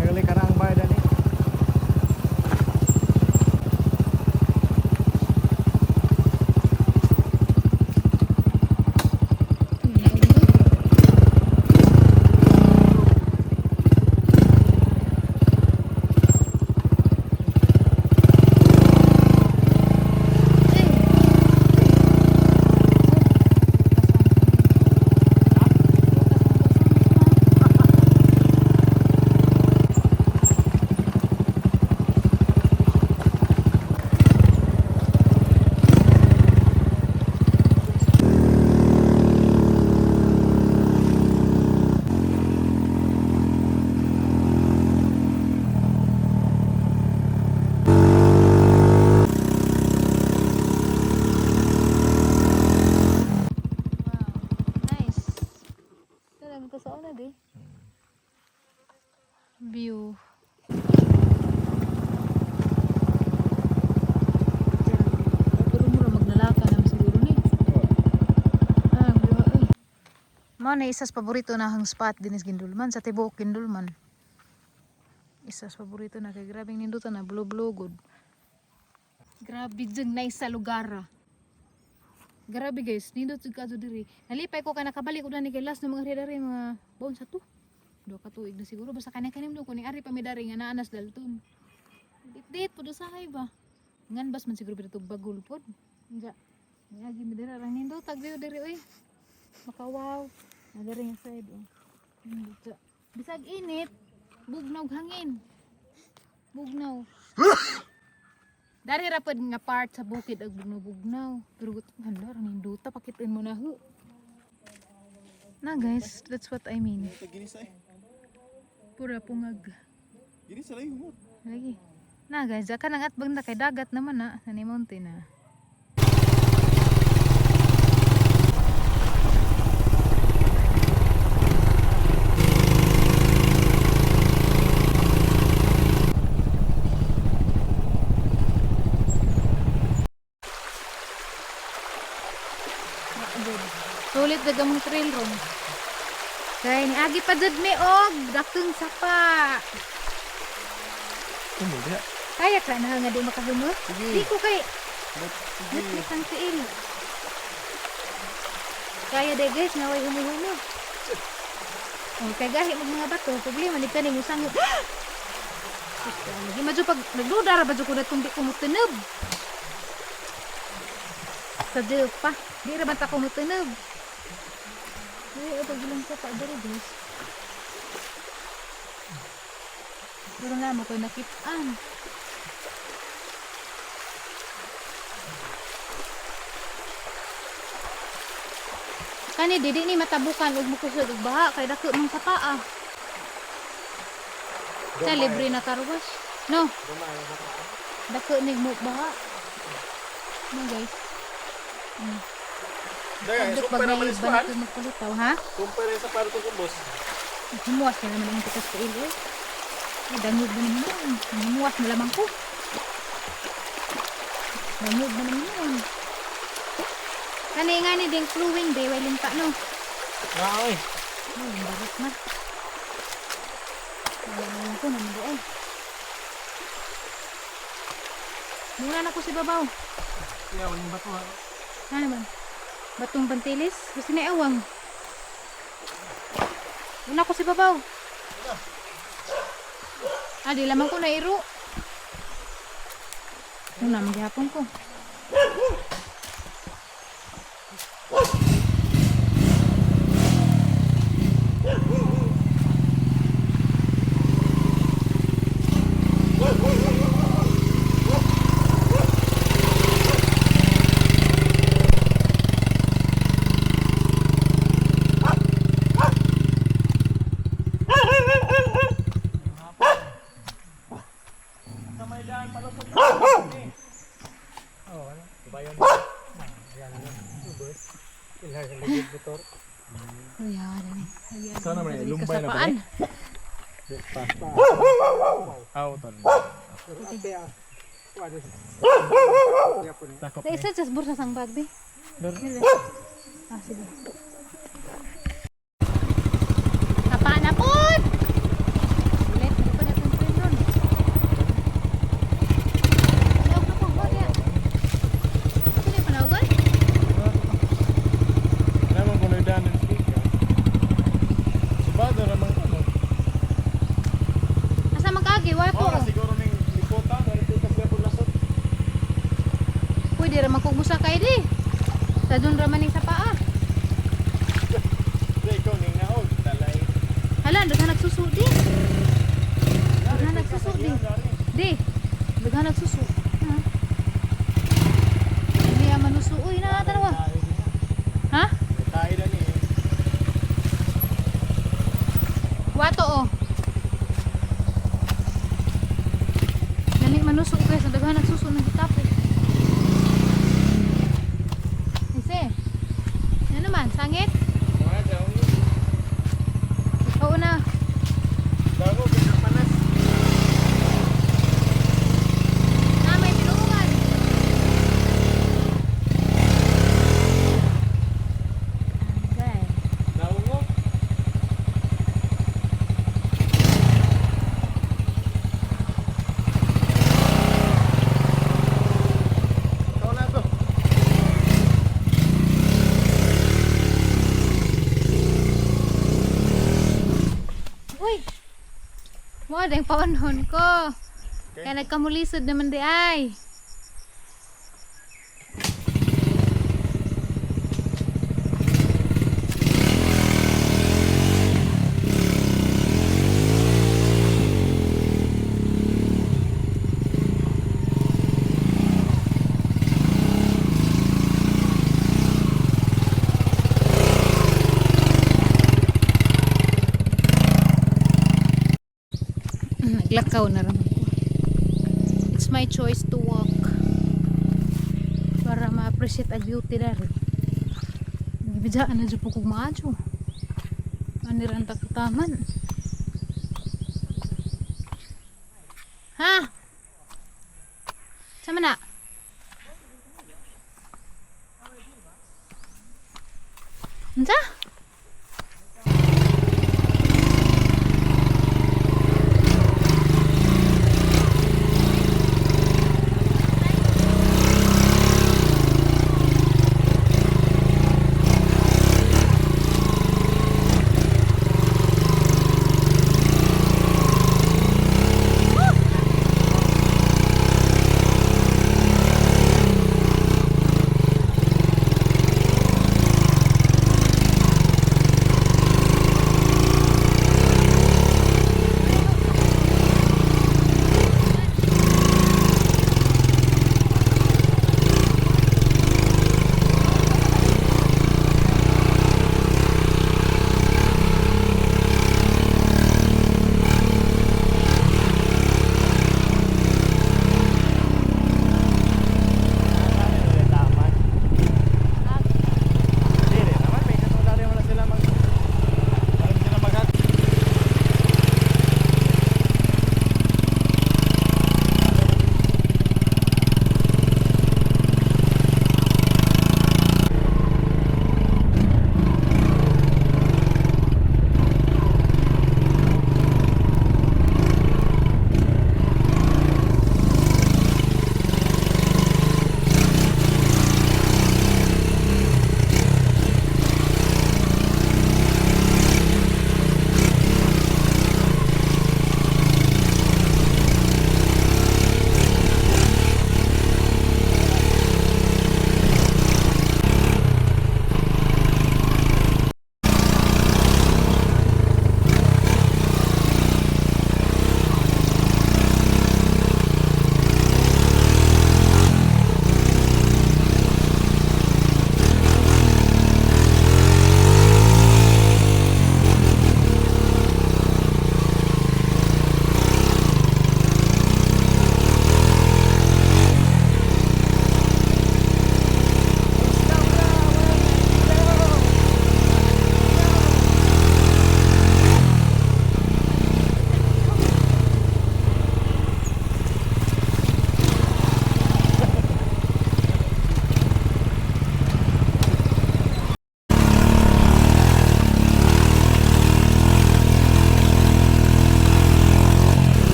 Nagali ka na ang bayad ani. Nice. Talagang ko sa una di. View. Mao na isas paborito na hang spot dinis Gindulman sa tibuok Gindulman. Isas paborito na kay grabing nindutan na blue good. Grabe dyan na sa lugar. Grabe guys, nindot jud ka diri. Nalipay ko kay nakabalik ko na ni kay last na mga redari mga baon sa to. Do ka tuig na siguro basta kanin do ko ni ari pa mi dari nga naanas dalton. Dit pud usahay ba. Ngan bas man siguro dito bagul pod. Nga. Lagi mi diri lang nindot tag diri oy. Makawaw. Nagari nga side oh. Dito. Bisag init, bugnaw og hangin. Bugnaw. Dari ra pod nga part sa bukid ag bugnaw. Pero handa ra ninduta pakitin mo na ho. Na guys, that's what I mean. Ginisay. Pura pungag. Ginisay humot. Lagi. Na guys, ka nang atbang na kay dagat naman na sa ni mountain na. Sulit na gamang trail room. Kaya ni agi pa dad mi og dakong sapa. Ano ba? Kaya ka na nga di makahunod? Di ko kay Sige. ang tiil. Kaya de guys, naway humuhuno. Oh, kay gahi mag mga bato, problema ni kaning usang. Lagi madyo pag nagdudara ba ko datong di ko mutunob. Sa pa, di ra man ta ko mutunob. Ay, ito bilang sa pa diri guys. Pero nga mo ko'y nakitaan. Kani didi ni matabukan ug mukusod og baha kay dako man sa paa. Sa libre na karwas. No. Dako ni mo baha. No guys. Daya, Duk sumpay naman bagay ispan. banat magpalutaw ha. Sumpay rin sa paro ko boss. Himuwas na naman ang tikas sa ilo. Ay, dangog na naman yun. Himuwas na lamang ko. Dangog na naman yun. Kani nga ni ding flowing day, waling pa no. Ay. Ay, barat na. Ayan ko naman doon. Muna na ko si babaw. Yaw, yung bato ha. Ano naman? Batong bantilis? Gusto na awang. Muna ko si babaw. Ah, di lamang ko na iro. Muna, magyapon ko. Ayan. Sana may lumbay na ba? Kasapaan. Aw, ton. Takop. Sa isa, just bursa sang bag, be. Ah, sige. Kapaan na po! Ulit, hindi pa natin friend ron. Naog na po, wag yan. Sino yung panawagan? Naman kung nagdaan ng speaker. Subado naman ano. Asa magkagi, wala po. Oh, siguro ning liputan, wala ito kasi ako lasot. Pwede ramang kong musakay di. Sa dun ramaning sa paa. Di, ikaw ning naog, talay. Hala, daghan nagsusu di. Daghan nagsusu di. Di, daghan nagsusu. Ha? Hindi ang manusu. Uy, nakatanawa. Ha? Tayo na ni. Wato oh. Nani manusok guys, daghan nagsusu ng hitapos. Ise. Ano naman, sangit? Mga daw ni. Oo na. Bago pinapanas. Na may pinungan. Okay. Naungo. Oh, dahil paunhon ko. Kaya nagkamulisod naman di ay. Naglakaw na raman ko. It's my choice to walk para ma-appreciate ang beauty na rin. Nagibidaan na dyan po kong maadyo. Anirang takutaman. Ha? Sama na? Unsa?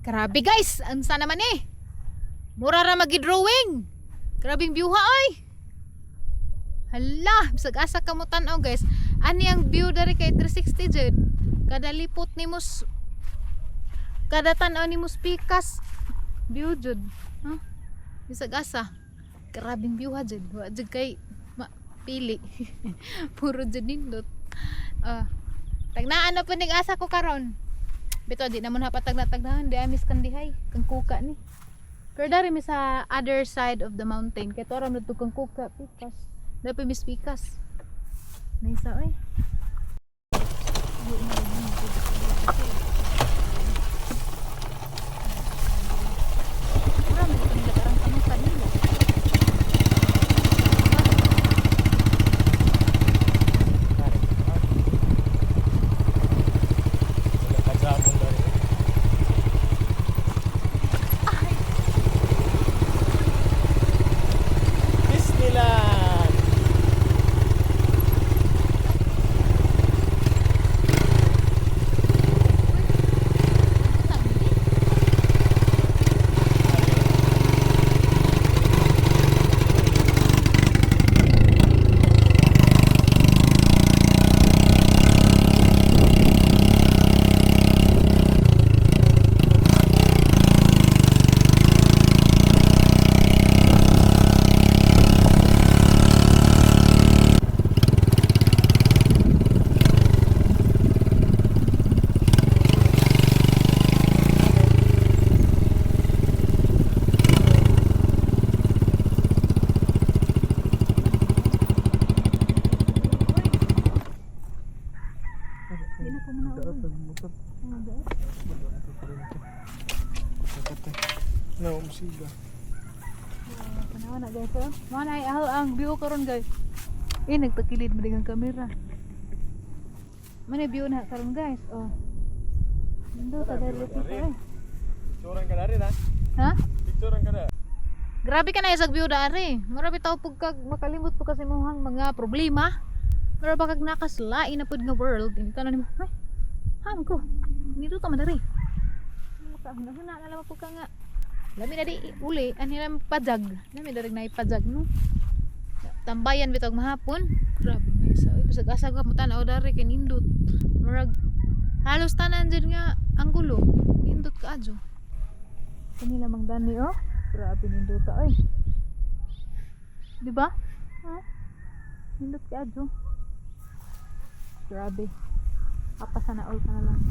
Grabe guys, ansa naman eh. Mura ra magi-drawing. Grabing view ha oy. Hala, bisag asa ka mo tan-aw guys. Ani ang view dari kay 360 jud. Kada lipot nimo kada tan-aw nimo pikas view jud. Huh? Bisag asa. Grabing view ha jud. Wa jud kay pili. Puro jud nindot. Tagnaan na po ning asa ko karon. Bito di naman hapatag na tagdahan, di amis kandihay, kang kuka ni. Pero dari mi sa other side of the mountain, kay to ram na kang kuka pikas. Dapat mis pikas. Naisa oy. Mura man kanila karang kamutan nila. Wala kadzamon dari. Disneyland. No, musiga. Panawa na guys, oh. Mana ay ang view karon guys. Nagtakilid mo dengan kamera. Mana view na karon guys, oh. Nando ta dari dito eh. Picturean ka dari na. Ha? Picturean ka dari. Grabe ka na isag view dari. Murabi tao pagkag makalimot po kasi mohang mga problema. Mura ba kag nakaslain na pud nga world, hindi ka na ni ay. Han ko. Dito ta man dari. Makahuna na lang po ka nga. Lami na di uli, ani lang pajag. Lami darig na ipajag no. Tambayan bitog mahapon. Grabe na isa. Oy bisag asa ka mo tanaw dari kay nindot. Murag halos tanan jud nga ang gulo. Nindot ka adyo. Kanila mang dani oh. Grabe nindot ta oy. Di ba? Ha? Nindot ka adyo. Grabe. Apa sana all ka na lang.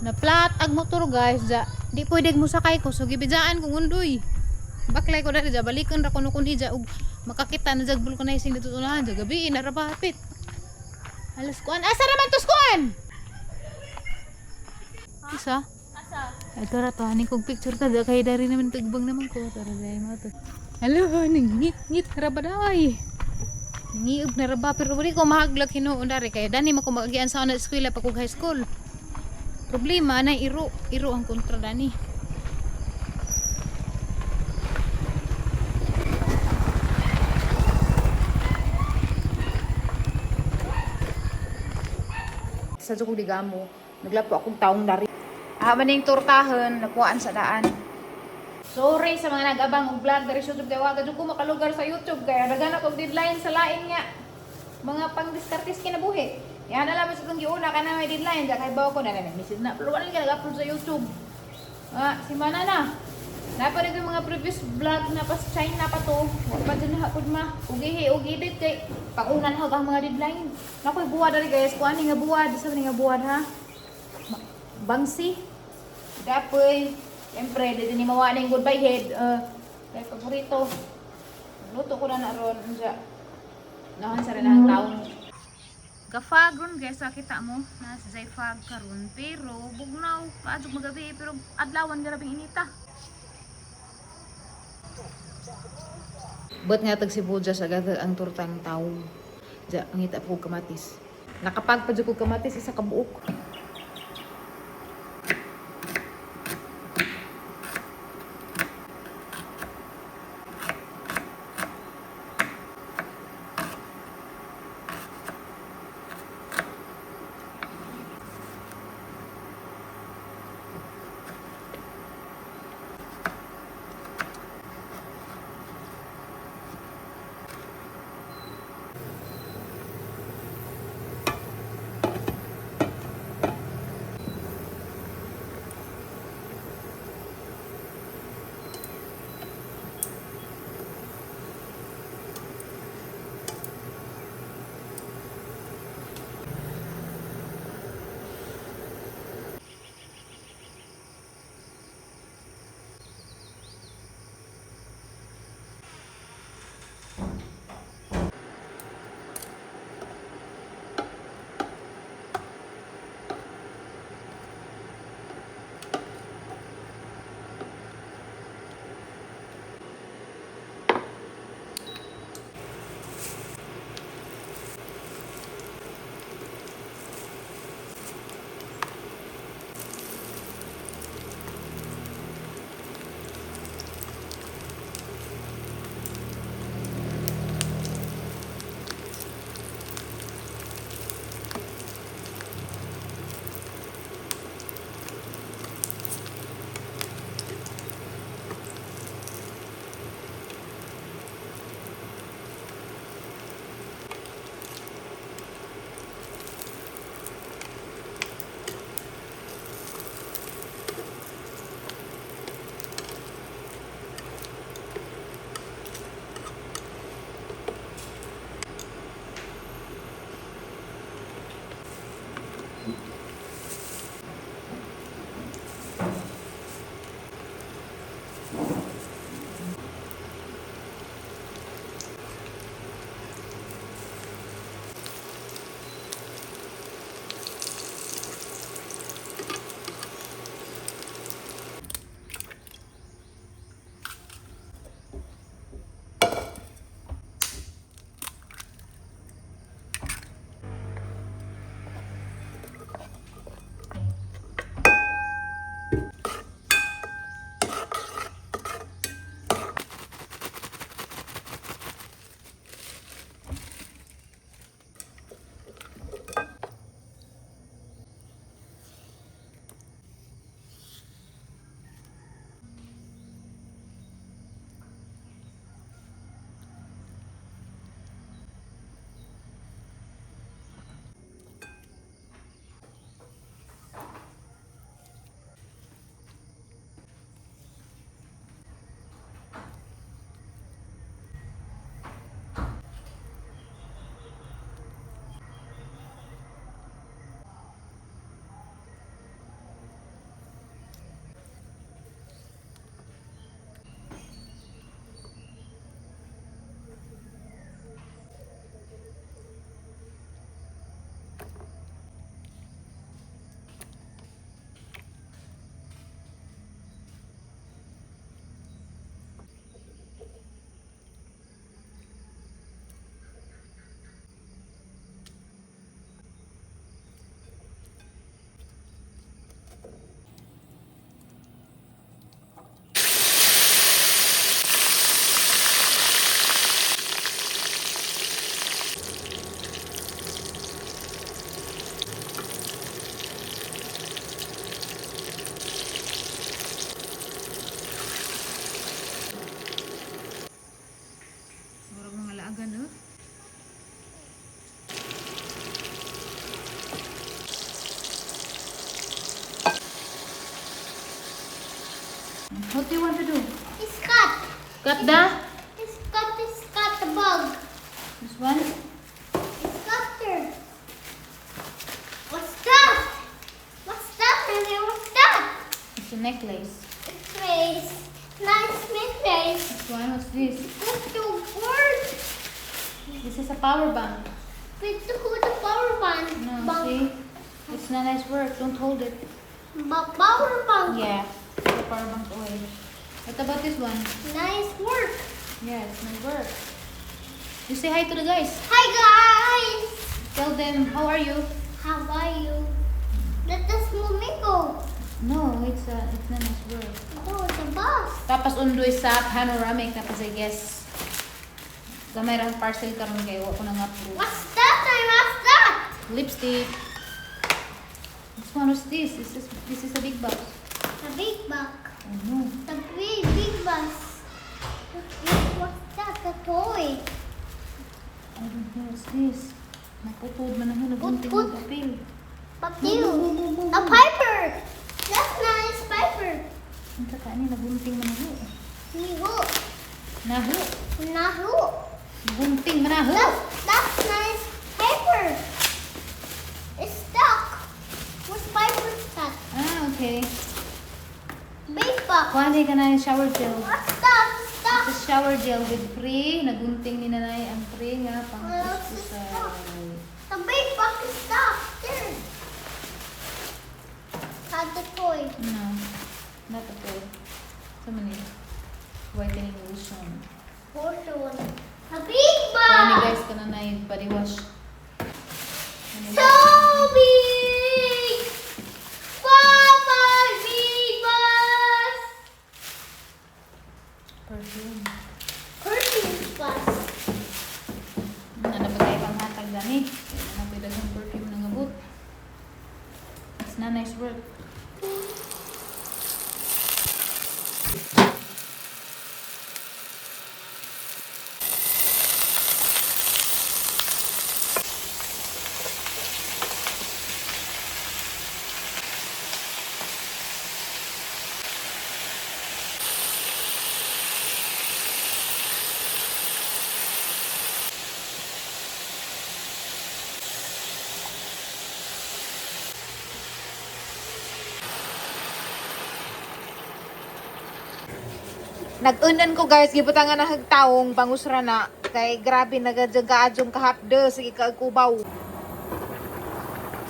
Na flat ag motor guys, ja di pwede mo sakay ko so gibidaan kung undoy. Baklay ko dali ja balikan ra kuno kun ija ug makakita na jag vulcanizing dito unahan ja gabi na ra bahapit. Alas kuan asa ra man tos kuan? Isa? Asa? Ito ra to ani kog picture ta kay dari naman tugbang naman ko tara dai mo to. Hello, ngit ra ba daway? Ngiub na ra ba pero wali ko mahaglag hinuon dari kay dani man ko magagian sa na eskwela pa kog high school. Problema na iro ang kontra dani. Sa Joko Digamo, naglapo akong taong dari. Maning turtahan, nakuhaan sa daan. Sorry sa mga nag-abang og vlog dari sa YouTube kay wag ko makalugar sa YouTube kaya nagana ko deadline sa lain nga. Mga pang-diskartes kinabuhi. Yan na lang sa itong giuna ka na may deadline. Diyan kay bawa ko na message na. Pero wala ka nag-upload sa YouTube. Si Mana na. Napanood yung mga previous vlog na pas China pa to. Huwag pa dyan na hapod ma. Ugihi, ugidit kay pag-unan hanggang mga deadline. Nako'y buwad rin guys. Kung ano nga buwad. Sa nga buwad ha. Bangsi. Dapoy. Siyempre, dito ni mawa na yung goodbye head. Kaya paborito. Luto ko na ron. Nahan sa rin ang taong. Gafag ron guys, kita mo na sa fag karon pero bugnaw kaadto magabi pero adlawan garabing inita. But nga tag si Buja sa gada ang tortang tao. Ja ang ita po kamatis. Nakapagpadyo ko kamatis isa ka buok. Murag mga laagan, no? What do you want to do? It's cut. Cut the? It's cut the bug. This one? It's cutter. What's that? What's that, honey? What's that? It's a necklace. It's face. Nice necklace. This one, what's this? What's the word? This is a power bank. With the power bank. No, see? It's not nice work. Don't hold it. Power bank. Yeah. Put the power bank away. What about this one? Nice work. Yeah, it's my work. You say hi to the guys. Hi guys. Tell them, how are you? How are you? Let us go. No, it's not nice work. Oh, the bus. Tapos undoy sa panoramic. Tapos I guess, gamay rang parcel karon kay wa ko nang approve. What's that? What's that? Lipstick. This one, what's this? This is a big box. The big bug. Oh no. The big bus. What's that? The toy. I don't know what's this. Naputod man ako. Nagunting Put. ng papel. Papill. A piper. That's nice piper. Ang kakaani, nagunting man ako. Niho. Naho. Nahu. Gunting man ako. That's nice piper. It's stuck. What's piper stuck? Ah, okay. Big bug. Kuha ka na yung shower gel. What's that? Stuck. Ito shower gel with free. Nagunting ni nanay ang free nga pang What's kuskusay. The big bug is stuck. There. Had the toy. No, not the toy. So many whitening lotion. Photo. A big Kuha ni bug. guys ka na yung body wash. So big. Papa, big bus. Perfume. Curtain bus. Ano ba kayo pang hatag gani? Kaya na pwede ng perfume ng abot. It's not nice work. Nag-unan ko guys, gibutangan na hagtaong pangusra na. Kay grabe nagadyang kahapde, sige kaagkubaw.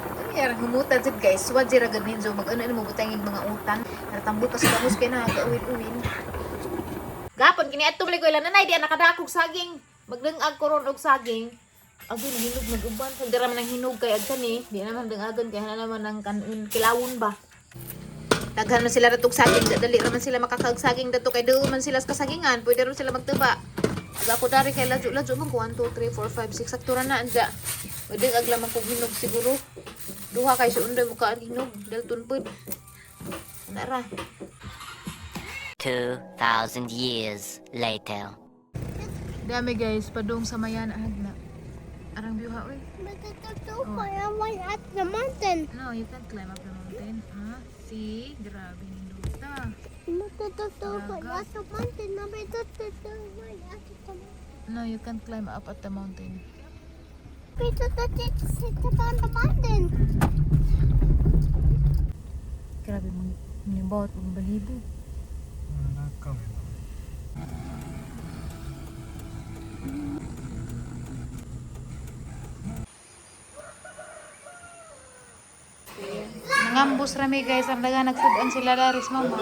Ano yan, humutan sid guys. Wad sira ganin so mag-unan mo butangin mga utan. Natambol kasi bangus kay na gawin-uwin. Gapon kini adto balik ko ilan nanay di nakadakog saging. Magdengag ko ron og saging. Agi nahinog nag-uban sa dira man ang hinog kay agkan eh. Di naman dengagon kay hana naman ang kanon kilawon ba. Daghan man sila ratog saging, dali raman sila makakagsaging dato kay doon man sila sa kasagingan, pwede rin sila magtuba. Aga ako dari kay ladyo man ko 1 2 3 4 5 6 sakto ra na anda. Pwede agla man kog hinog siguro. Duha kay suunday mo ka hinog, dalton pud. Nara. 2,000 years later. Dami guys, padong sa mayan agna. Arang view ha oy. But it's so far away at the mountain. No, you can't climb up the mountain. Ah, see, grabe nindota. But it's so far at the mountain. No, but it's so far at the mountain. No, you can't climb up at the mountain. But it's on the mountain. Grabe mong bawat mong balibo. Nangambos rami guys, ang daga nagsudan sila laris mama.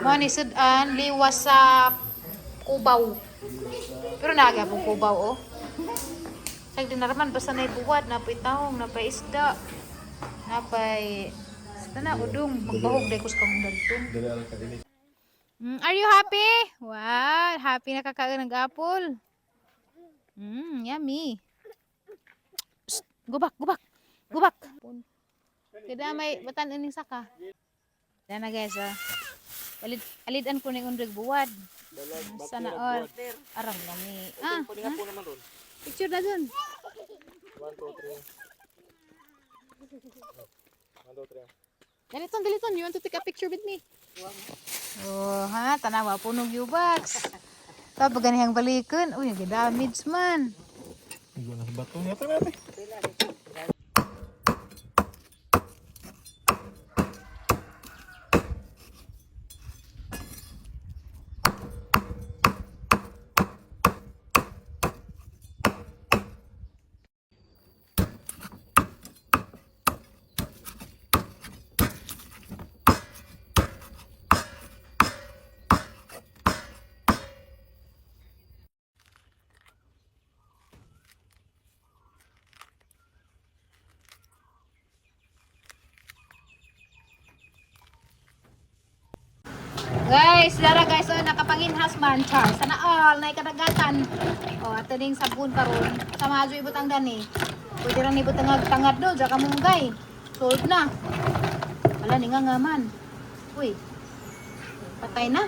Mo ni sudan liwas sa kubaw. Pero naga pong kubaw oh. Sag din naraman basta na buwad, napay taong, napay isda, napay na udong magbahog day kus kang dagtong. Are you happy? Wow, happy na kakain ng apple. Yummy. Psst, go back. Kada may batan ining saka. Yan na guys ah. Alidan ko ning undog buwad. Sana all. Arang lami. Picture na dun. 1 2 3. Daliton. You want to take a picture with me? Oh, ha? Tanawa, punog U-box. Tapos ganihang balikon. Uy, nag-damage man. Igo na sa bato. Yate. Guys, dara guys, oh, nakapanginhas man, char. Sana all, na ikadagatan. Oh, ato ding sabon karon. Sa maadyo ibutang dani. Pwede rin ibutang tangad doon, sa kamunggay. Sold na. Wala, ni nga man. Uy, patay na.